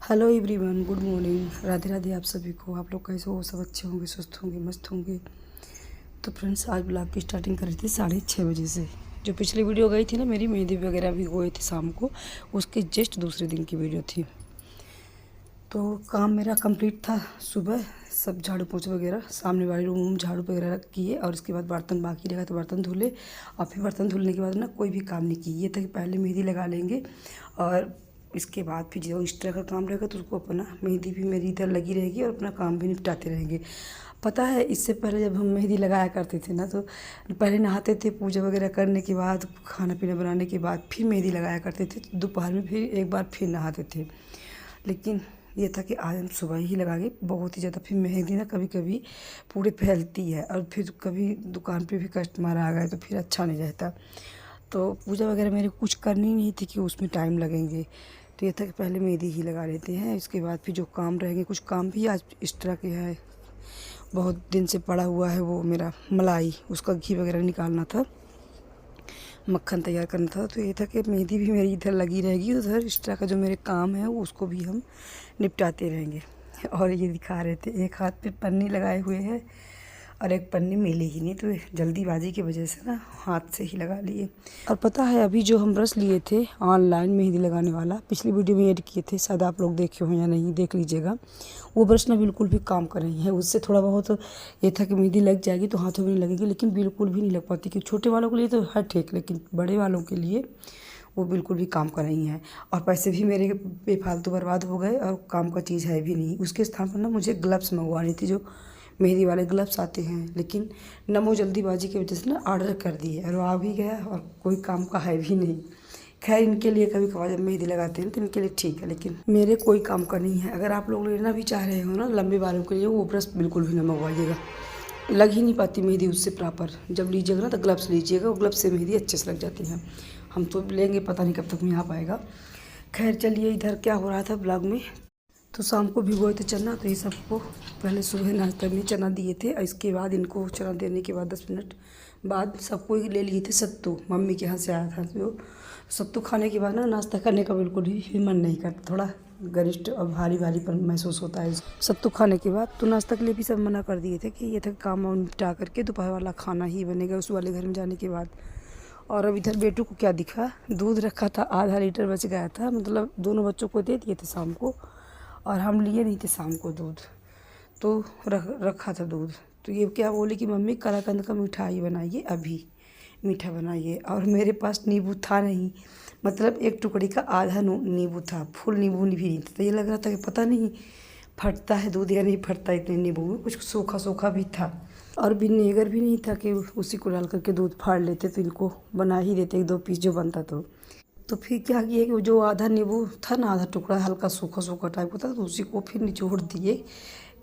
Hello everyone, good morning, Radhe Radhe आप सभी को। आप लोग कैसे हो? सब अच्छे होंगे, स्वस्थ होंगे, मस्त होंगे। तो फ्रेंड्स, आज ब्लॉग की स्टार्टिंग करी थी 6:30 बजे से। जो पिछली वीडियो गई थी ना, मेरी मेहंदी वगैरह भी हुए थे शाम को, उसके जस्ट दूसरे दिन की वीडियो थी। तो काम मेरा कंप्लीट था। सुबह सब झाड़ू पोछा वगैरह, सामने वाले रूम झाड़ू वगैरह किए, और उसके बाद बर्तन बाकी रहा तो बर्तन धुले। और फिर बर्तन धुलने के बाद ना कोई भी काम नहीं किए, ये था कि पहले मेहंदी लगा लेंगे और इसके बाद फिर जो एक्स्ट्रा का काम रहेगा तो उसको अपना मेहंदी भी मेरी इधर लगी रहेगी और अपना काम भी निपटाते रहेंगे। पता है, इससे पहले जब हम मेहंदी लगाया करते थे ना, तो पहले नहाते थे, पूजा वगैरह करने के बाद, खाना पीना बनाने के बाद फिर मेहंदी लगाया करते थे। दोपहर में फिर एक बार फिर नहाते थे। लेकिन ये था कि आज हम सुबह ही लगाएंगे। बहुत ही ज़्यादा फिर मेहंदी ना कभी कभी पूरे फैलती है, और फिर कभी दुकान पे भी कस्टमर आ गए तो फिर अच्छा नहीं रहता। तो पूजा वगैरह मेरे कुछ करनी नहीं थी कि उसमें टाइम लगेंगे। तो ये था कि पहले मेहंदी ही लगा लेते हैं, इसके बाद फिर जो काम रहेंगे, कुछ काम भी आज इस तरह के है, बहुत दिन से पड़ा हुआ है। वो मेरा मलाई, उसका घी वगैरह निकालना था, मक्खन तैयार करना था। तो ये था कि मेहंदी भी मेरी इधर लगी रहेगी, उधर इस तरह का जो मेरे काम है उसको भी हम निपटाते रहेंगे। और ये दिखा रहे थे, एक हाथ पे पन्नी लगाए हुए हैं और एक पन्नी मिली ही नहीं, तो जल्दीबाजी की वजह से ना हाथ से ही लगा लिए। और पता है, अभी जो हम ब्रश लिए थे ऑनलाइन मेहंदी लगाने वाला, पिछली वीडियो में ऐड किए थे, शायद आप लोग देखे हो या नहीं, देख लीजिएगा। वो ब्रश ना बिल्कुल भी काम कर रही है। उससे थोड़ा बहुत ये था कि मेहंदी लग जाएगी तो हाथों में नहीं लगेगी, लेकिन बिल्कुल भी नहीं लग पाती। क्योंकि छोटे वालों के लिए तो है ठीक, लेकिन बड़े वालों के लिए वो बिल्कुल भी काम कर रही हैं। और पैसे भी मेरे बेफालतू बर्बाद हो गए, और काम का चीज़ है भी नहीं। उसके स्थान पर ना मुझे ग्लव्स मंगवानी थी, जो मेहंदी वाले ग्लव्स आते हैं, लेकिन ना वो जल्दीबाजी की वजह से ना ऑर्डर कर दिए और वो आ भी गया, और कोई काम का है भी नहीं। खैर, इनके लिए कभी कभार जब मेहंदी लगाते हैं तो इनके लिए ठीक है, लेकिन मेरे कोई काम का नहीं है। अगर आप लोग लेना भी चाह रहे हो ना लंबे बालों के लिए, वो ब्रश बिल्कुल भी ना मंगवाइएगा, लग ही नहीं पाती मेहंदी उससे प्रॉपर। जब लीजिएगा ना तो ग्लव्स लीजिएगा, और ग्लव्स से मेहंदी अच्छे से लग जाती है। हम तो लेंगे, पता नहीं कब तक में आ पाएगा। खैर चलिए, इधर क्या हो रहा था ब्लॉग में। तो शाम को भिगोए थे चना, तो ये सबको पहले सुबह नाश्ते में चना दिए थे, और इसके बाद इनको चना देने के बाद 10 मिनट बाद सबको ले लिए थे सत्तू। मम्मी के यहाँ से आया था, जो सत्तू खाने के बाद ना नाश्ता करने का बिल्कुल भी मन नहीं करता, थोड़ा गरिष्ठ और भारी भारीपन महसूस होता है सत्तू खाने के बाद। तो नाश्ता के लिए भी सब मना कर दिए थे कि ये था काम वाम निपटा करके दोपहर वाला खाना ही बनेगा उस वाले घर में जाने के बाद। और अब इधर बेटू को क्या दिखा, दूध रखा था, आधा लीटर बच गया था, मतलब दोनों बच्चों को दे दिए थे शाम को, और हम लिए नहीं थे शाम को दूध, तो रखा था दूध। तो ये क्या बोली कि मम्मी कलाकंद का मिठाई बनाइए, अभी मीठा बनाइए। और मेरे पास नींबू था नहीं, मतलब एक टुकड़ी का आधा नींबू था, फुल नींबू भी नहीं था। तो ये लग रहा था कि पता नहीं फटता है दूध या नहीं फटता, इतने नींबू में कुछ सूखा सूखा भी था। और विनेगर भी नहीं था कि उसी को डाल करके दूध फाड़ लेते तो इनको बना ही देते 1-2 पीस जो बनता। तो फिर क्या किए कि वो जो आधा नींबू था ना, आधा टुकड़ा हल्का सूखा सूखा टाइप का था, तो उसी को फिर निचोड़ दिए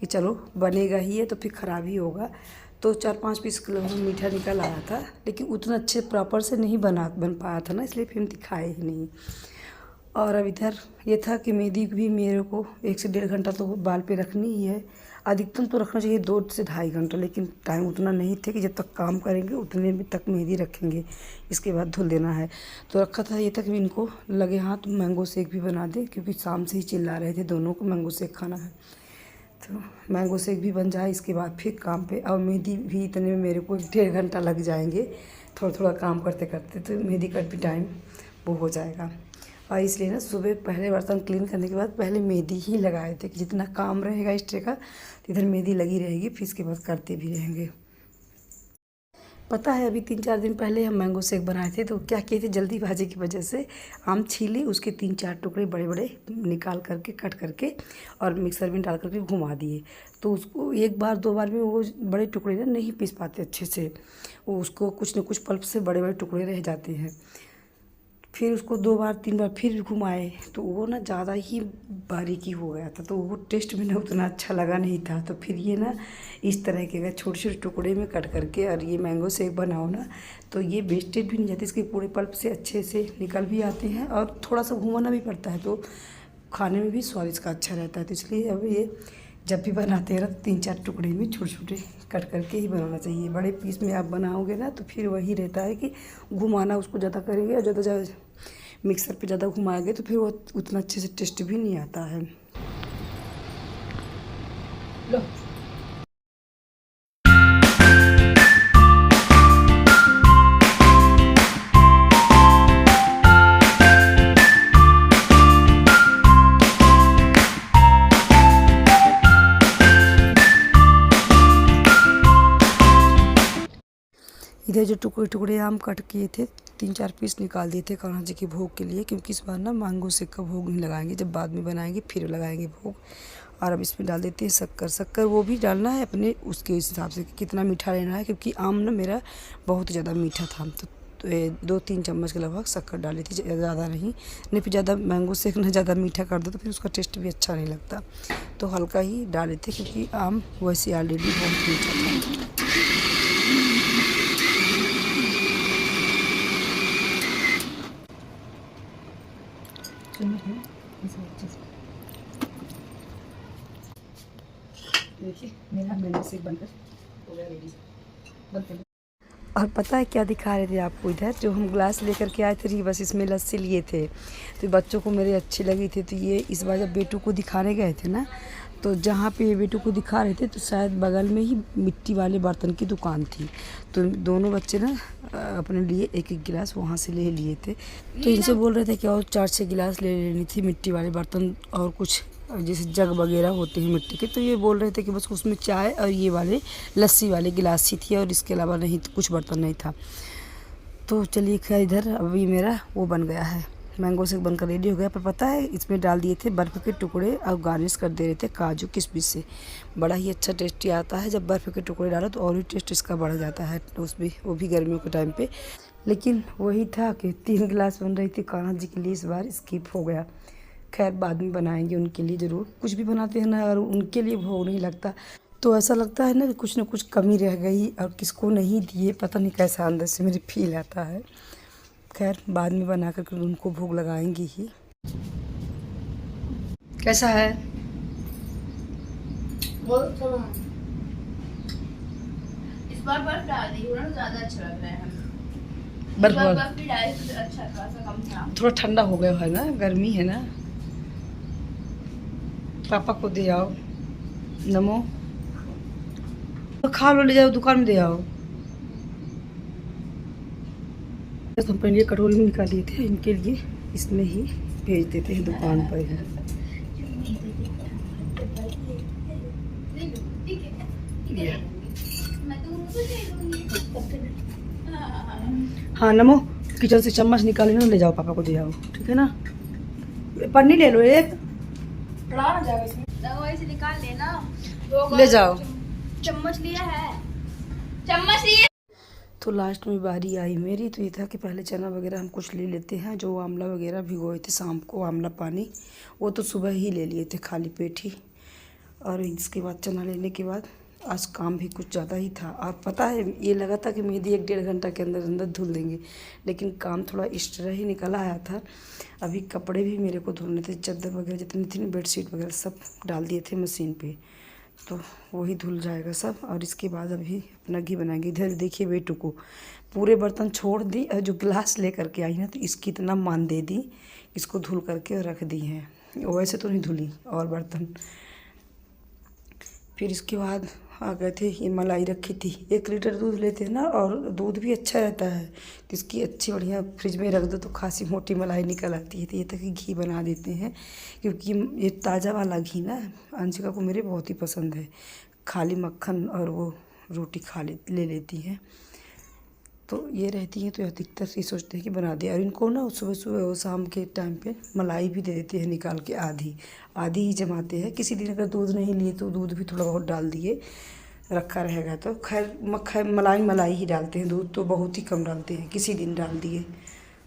कि चलो बनेगा ही है तो फिर ख़राब ही होगा। तो 4-5 पीस किलो मीठा निकल आया था, लेकिन उतना अच्छे प्रॉपर से नहीं बन पाया था ना, इसलिए फिर हम दिखाए ही नहीं। और अब इधर ये था कि मेहंदी भी मेरे को 1 से 1.5 घंटा तो बाल पे रखनी ही है। अधिकतम तो रखना चाहिए 2 से ढाई घंटा, लेकिन टाइम उतना नहीं थे कि जब तक काम करेंगे उतने भी तक मेहंदी रखेंगे, इसके बाद धुल देना है। तो रखा था ये तक भी इनको लगे हाथ मैंगो शेक भी बना दे, क्योंकि शाम से ही चिल्ला रहे थे दोनों को मैंगो शेक खाना है। तो मैंगो शेक भी बन जाए, इसके बाद फिर काम पे। और मेहंदी भी इतने में मेरे को 1.5 घंटा लग जाएंगे, थोड़ा थोड़ा काम करते करते, तो मेहंदी का भी टाइम वो हो जाएगा। और इसलिए ना सुबह पहले बर्तन क्लीन करने के बाद पहले मेहंदी ही लगाए थे कि जितना काम रहेगा इस ट्रे का, तो इधर मेहंदी लगी रहेगी, फिर इसके बाद करते भी रहेंगे। पता है, अभी 3-4 दिन पहले हम मैंगो शेक बनाए थे, तो क्या किए थे, जल्दीबाजी की वजह से आम छीले, उसके 3-4 टुकड़े बड़े बड़े निकाल करके कट करके और मिक्सर में डाल करके घुमा दिए। तो उसको एक बार 2 बार में वो बड़े टुकड़े ना नहीं पीस पाते अच्छे से, वो उसको कुछ न कुछ पल्प से बड़े बड़े टुकड़े रह जाते हैं। फिर उसको 2 बार 3 बार फिर घुमाए, तो वो ना ज़्यादा ही बारीकी हो गया था, तो वो टेस्ट में ना उतना अच्छा लगा नहीं था। तो फिर ये ना इस तरह के अगर छोटे छोटे टुकड़े में कट करके और ये मैंगो शेक बनाओ ना, तो ये वेस्टेज भी नहीं जाती, इसके पूरे पल्प से अच्छे से निकल भी आते हैं, और थोड़ा सा घुमाना भी पड़ता है, तो खाने में भी स्वाद इसका अच्छा रहता है। तो इसलिए अब ये जब भी बनाते हैं ना, 3-4 टुकड़े में छोटे छोटे कट करके ही बनाना चाहिए। बड़े पीस में आप बनाओगे ना, तो फिर वही रहता है कि घुमाना उसको ज़्यादा करेंगे, और ज़्यादा मिक्सर पे ज़्यादा घुमाएंगे तो फिर वो उतना अच्छे से टेस्ट भी नहीं आता है। लो। इधर जो टुकड़े टुकड़े आम कट किए थे 3-4 पीस निकाल दिए थे कान्हा जी के भोग के लिए, क्योंकि इस बार ना मैंगो शेक का भोग नहीं लगाएंगे, जब बाद में बनाएंगे फिर लगाएंगे भोग। और अब इसमें डाल देते हैं शक्कर। शक्कर वो भी डालना है अपने उसके हिसाब से कितना मीठा लेना है, क्योंकि आम ना मेरा बहुत ज़्यादा मीठा था, तो 2-3 चम्मच के लगभग शक्कर डाली थी, ज़्यादा नहीं फिर ज़्यादा मैंगो शेक ना ज़्यादा मीठा कर दो तो फिर उसका टेस्ट भी अच्छा नहीं लगता, तो हल्का ही डाले थे, क्योंकि आम वैसे ऑलरेडी बहुत मीठा था। देखिए मेरा मैंगो शेक बनकर हो गया रेडी। बंद। और पता है क्या दिखा रहे थे आपको, इधर जो हम ग्लास लेकर के आए थे बस इसमें लस्सी लिए थे, तो बच्चों को मेरे अच्छी लगी थी, तो ये इस बार जब बेटू को दिखाने गए थे ना, तो जहाँ पे बेटू को दिखा रहे थे तो शायद बगल में ही मिट्टी वाले बर्तन की दुकान थी, तो दोनों बच्चे ना अपने लिए एक एक गिलास वहाँ से ले लिए थे, तो इनसे बोल रहे थे कि और 4-6 गिलास ले लेनी थी मिट्टी वाले बर्तन, और कुछ जैसे जग वगैरह होते हैं मिट्टी के, तो ये बोल रहे थे कि बस उसमें चाय और ये वाले लस्सी वाले गिलास ही थी, और इसके अलावा नहीं कुछ बर्तन नहीं था। तो चलिए खैर, इधर अभी मेरा वो बन गया है, मैंगो शेक बनकर रेडी हो गया। पर पता है इसमें डाल दिए थे बर्फ़ के टुकड़े और गार्निश कर दे रहे थे काजू किशमिश से, बड़ा ही अच्छा टेस्टी आता है जब बर्फ़ के टुकड़े डालो, तो और भी टेस्ट इसका बढ़ जाता है, उसमें वो भी गर्मियों के टाइम पे। लेकिन वही था कि 3 गिलास बन रही थी कान्हा जी के लिए, इस बार स्किप हो गया। खैर बाद में बनाएंगे उनके लिए ज़रूर, कुछ भी बनाते हैं ना और उनके लिए भोग नहीं लगता तो ऐसा लगता है ना कुछ कमी रह गई और किसको नहीं दिए, पता नहीं कैसा अंदर से मेरी फील आता है। खैर बाद में बना कर उनको भोग लगाएंगे ही। कैसा है? बहुत अच्छा बना। इस बार बर्फ डाल दी ना, ज़्यादा अच्छा लग रहा है हमें। बर्फ भी डाली तो अच्छा खासा कम था। थोड़ा ठंडा हो गया है ना, गर्मी है ना। पापा को दे आओ, नमो तो खा लो, ले जाओ दुकान में दे आओ। हम पहले कटोरी में निकाल लिए थे, इनके लिए इसमें ही भेज देते हैं दुकान पर ही। हाँ नमो, किचन से चम्मच निकाले ना, ले जाओ पापा को दे आओ, ठीक है ना। पन्नी ले लो एक, से निकाल लेना, ले जाओ। चम्मच लिया है, चम्मच लिया। तो लास्ट में बारी आई मेरी, तो ये था कि पहले चना वगैरह हम कुछ ले लेते हैं, जो आंवला वगैरह भिगोए थे शाम को, आंवला पानी वो तो सुबह ही ले लिए थे खाली पेट ही। और इसके बाद चना लेने के बाद आज काम भी कुछ ज़्यादा ही था, और पता है ये लगा था कि मेहंदी 1-1.5 घंटा के अंदर अंदर धुल देंगे, लेकिन काम थोड़ा एक्स्ट्रा ही निकल आया था। अभी कपड़े भी मेरे को धुलने थे, चादर वगैरह जितनी थी ना, बेडशीट वगैरह सब डाल दिए थे मशीन पे, तो वही धुल जाएगा सब। और इसके बाद अभी अपना घी बनाएंगे। इधर देखिए बेटू को पूरे बर्तन छोड़ दी, और जो गिलास लेकर के आई ना तो इसकी इतना मान दे दी, इसको धुल करके और रख दी हैं, वैसे तो नहीं धुली और बर्तन। फिर इसके बाद आ गए थे, ये मलाई रखी थी, 1 लीटर दूध लेते हैं ना, और दूध भी अच्छा रहता है, तो इसकी अच्छी बढ़िया फ्रिज में रख दो तो खासी मोटी मलाई निकल आती है। तो ये तक घी बना देते हैं, क्योंकि ये ताज़ा वाला घी ना अंशिका को मेरे बहुत ही पसंद है, खाली मक्खन और वो रोटी ले लेती हैं, तो ये रहती हैं, तो अधिकतर ये सोचते हैं कि बना दिया। और इनको ना सुबह सुबह शाम के टाइम पे मलाई भी दे देते हैं निकाल के, आधी ही जमाते हैं। किसी दिन अगर दूध नहीं लिए तो दूध भी थोड़ा बहुत डाल दिए, रखा रहेगा तो। खैर मलाई ही डालते हैं, दूध तो बहुत ही कम डालते हैं, किसी दिन डाल दिए,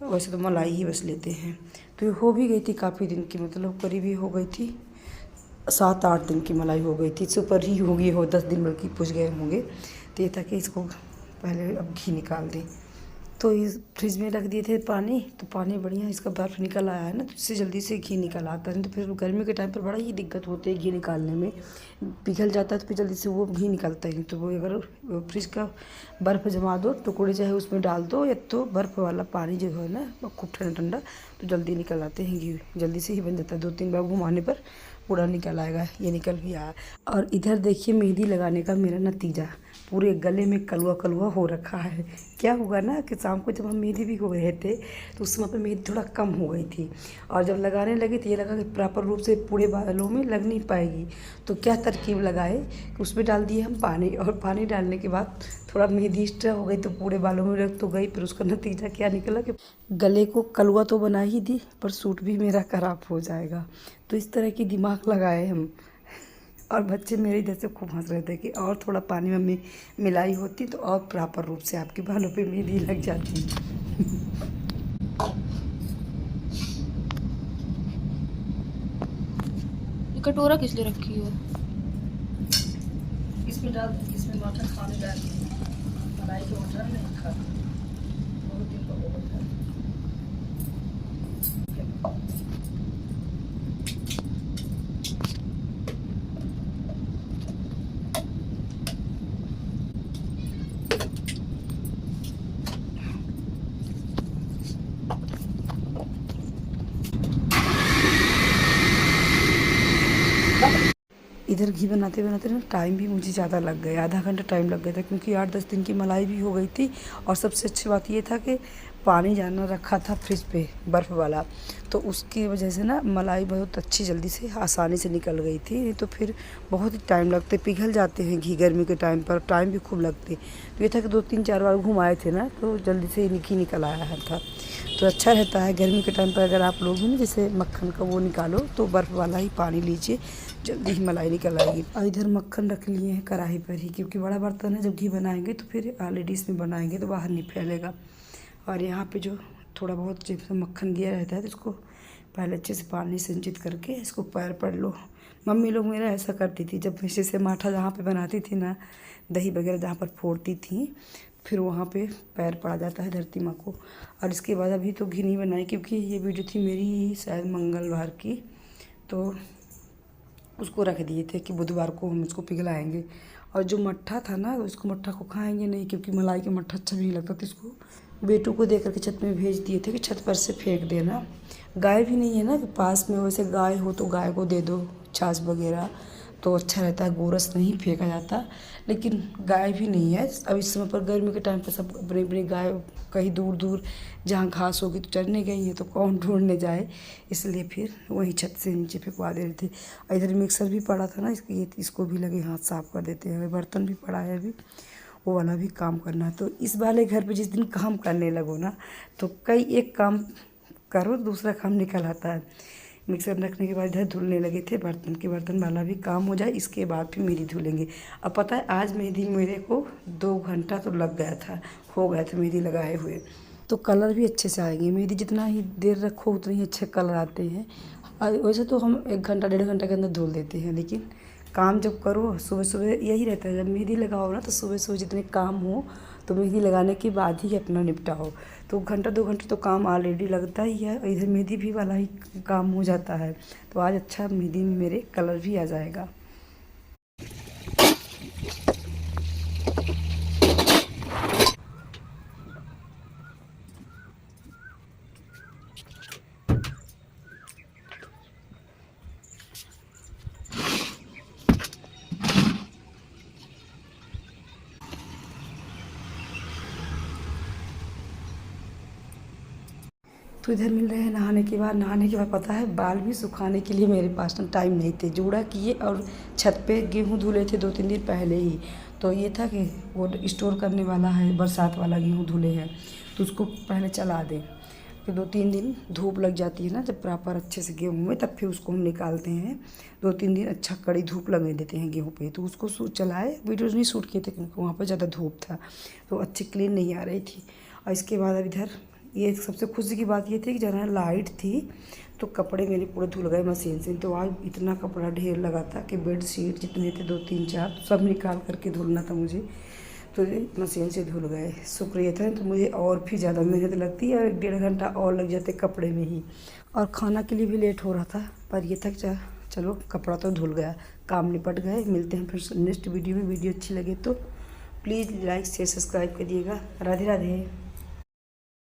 वैसे तो मलाई ही बस लेते हैं। तो हो भी गई थी काफ़ी दिन की, मतलब करीबी हो गई थी, 7-8 दिन की मलाई हो गई थी, सुपर ही होगी, 10 दिन बल्कि पूछ गए होंगे। तो ये था कि इसको पहले अब घी निकाल दें, तो इस फ्रिज में रख दिए थे पानी, तो पानी बढ़िया इसका बर्फ़ निकल आया है ना, तो इससे जल्दी से घी निकल आता है। तो फिर गर्मी के टाइम पर बड़ा ही दिक्कत होती है घी निकालने में, पिघल जाता है तो फिर जल्दी से वो घी निकलता है। तो वो अगर फ्रिज का बर्फ़ जमा दो टुकड़े चाहे उसमें डाल दो, या तो बर्फ़ वाला पानी जो है ना खूब ठंडा ठंडा, तो जल्दी निकल आते हैं घी, जल्दी से ही बन जाता है। 2-3 बार घुमाने पर पूरा निकल आएगा। ये निकल भी आया। और इधर देखिए मेहंदी लगाने का मेरा नतीजा, पूरे गले में कलवा कलवा हो रखा है। क्या हुआ ना कि शाम को जब हम मेहंदी भी हो रहे थे तो उस समय पर मेहंदी थोड़ा कम हो गई थी, और जब लगाने लगे तो ये लगा कि प्रॉपर रूप से पूरे बालों में लग नहीं पाएगी। तो क्या तरकीब लगाए कि उसमें डाल दिए हम पानी, और पानी डालने के बाद थोड़ा मेहंदी एक्स्ट्रा हो गई तो पूरे बालों में रख तो गई। फिर उसका नतीजा क्या निकला कि गले को कलवा तो बना ही दी, पर सूट भी मेरा ख़राब हो जाएगा। तो इस तरह की दिमाग लगाए हम। और बच्चे मेरे इधर से खूब हंस रहे थे कि और थोड़ा पानी में मिलाई होती तो और प्रॉपर रूप से आपके बालों पे मेहंदी लग जाती। कटोरा किस लिए रखी हो? इसमें डाल, इसमें मटर खाने डाल, मलाई के मटर नहीं खा, बहुत दिन का बहुत है। इधर घी बनाते बनाते ना टाइम भी मुझे ज़्यादा लग गया, आधा घंटा टाइम लग गया था, क्योंकि 8-10 दिन की मलाई भी हो गई थी। और सबसे अच्छी बात ये था कि पानी जाना रखा था फ्रिज पे बर्फ़ वाला, तो उसकी वजह से ना मलाई बहुत अच्छी जल्दी से आसानी से निकल गई थी। नहीं तो फिर बहुत ही टाइम लगते, पिघल जाते हैं घी गर्मी के टाइम पर, टाइम भी खूब लगते। तो ये था कि 2-3-4 बार घुमाए थे ना तो जल्दी से घी निकल आया था। तो अच्छा रहता है गर्मी के टाइम पर, अगर आप लोग भी ना जैसे मक्खन का वो निकालो तो बर्फ़ वाला ही पानी लीजिए, जल्दी ही मलाई निकल आएगी। और इधर मक्खन रख लिए हैं कढ़ाई पर ही, क्योंकि बड़ा बर्तन है, जब घी बनाएंगे तो फिर ऑलरेडी इसमें बनाएंगे तो बाहर नहीं फैलेगा। और यहाँ पे जो थोड़ा बहुत जब मक्खन गिरा रहता है तो इसको पहले अच्छे से पानी संचित करके इसको पैर पड़ लो। मम्मी लोग मेरा ऐसा करती थी, जब जैसे माठा जहाँ पे बनाती थी ना, दही वगैरह जहाँ पर फोड़ती थी, फिर वहाँ पे पैर पड़ा जाता है धरती माँ को। और इसके बाद अभी तो घी नहीं बनाई, क्योंकि ये वीडियो थी मेरी शायद मंगलवार की, तो उसको रख दिए थे कि बुधवार को हम इसको पिघलाएंगे। और जो मट्ठा था ना, उसको मट्ठा को खाएंगे नहीं, क्योंकि मलाई का मट्ठा अच्छा भी नहीं लगता, तो इसको बेटू को दे करके छत में भेज दिए थे कि छत पर से फेंक देना। गाय भी नहीं है ना कि पास में, वैसे गाय हो तो गाय को दे दो छाछ वगैरह तो अच्छा रहता है, गोरस नहीं फेंका जाता। लेकिन गाय भी नहीं है अब इस समय पर, गर्मी के टाइम पर सब अपनी अपनी गाय कहीं दूर दूर जहाँ घास होगी तो चरने गई हैं, तो कौन ढूंढने जाए, इसलिए फिर वहीं छत से नीचे फेंकवा दे रहे थे। इधर मिक्सर भी पड़ा था ना, इसको भी लगे हाथ साफ कर देते हैं। बर्तन भी पड़ा है अभी, वो वाला भी काम करना है। तो इस वाले घर पे जिस दिन काम करने लगो ना, तो कई एक काम करो दूसरा काम निकल आता है। मिक्सर रखने के बाद इधर धुलने लगे थे बर्तन, के बर्तन वाला भी काम हो जाए, इसके बाद फिर मेहंदी धुलेंगे। अब पता है आज मेहंदी मेरे को 2 घंटा तो लग गया था, हो गया था मेहंदी लगाए हुए। तो कलर भी अच्छे से आएंगे, मेहंदी जितना ही देर रखो उतने ही अच्छे कलर आते हैं। वैसे तो हम 1 घंटा 1.5 घंटा के अंदर धुल देते हैं, लेकिन काम जब करो सुबह सुबह यही रहता है, जब मेहंदी लगाओ ना तो सुबह सुबह जितने काम हो तो मेहंदी लगाने के बाद ही अपना निपटाओ। तो 1 घंटा 2 घंटे तो काम ऑलरेडी लगता ही है, इधर मेहंदी भी वाला ही काम हो जाता है। तो आज अच्छा मेहंदी में मेरे कलर भी आ जाएगा। तो इधर मिल रहे हैं नहाने के बाद। नहाने के बाद पता है बाल भी सुखाने के लिए मेरे पास ना टाइम नहीं थे, जूड़ा किए और छत पे गेहूँ धुले थे 2-3 दिन पहले ही। तो ये था कि वो स्टोर करने वाला है, बरसात वाला गेहूँ धुले हैं, तो उसको पहले चला दें। फिर 2-3 दिन धूप लग जाती है ना जब प्रॉपर अच्छे से गेहूँ में, तब फिर उसको हम निकालते हैं। 2-3 दिन अच्छा कड़ी धूप लगने देते हैं गेहूँ पे। तो उसको चलाए, वीडियोज़ नहीं शूट किए थे क्योंकि वहाँ पर ज़्यादा धूप था, तो अच्छी क्लीन नहीं आ रही थी। और इसके बाद अब इधर ये सबसे खुशी की बात ये थी कि जहाँ लाइट थी तो कपड़े मेरे पूरे धुल गए मशीन से। तो आज इतना कपड़ा ढेर लगा था कि बेड शीट जितने थे 2-3-4 सब निकाल करके धुलना था मुझे। तो ये मशीन से धुल गए। शुक्रिया था, तो मुझे और भी ज़्यादा मेहनत लगती है और 1.5 घंटा और लग जाते कपड़े में ही, और खाना के लिए भी लेट हो रहा था। पर ये था कि चलो कपड़ा तो धुल गया, काम निपट गए। मिलते हैं फिर नेक्स्ट वीडियो में। वीडियो अच्छी लगे तो प्लीज़ लाइक शेयर सब्सक्राइब करिएगा। राधे राधे।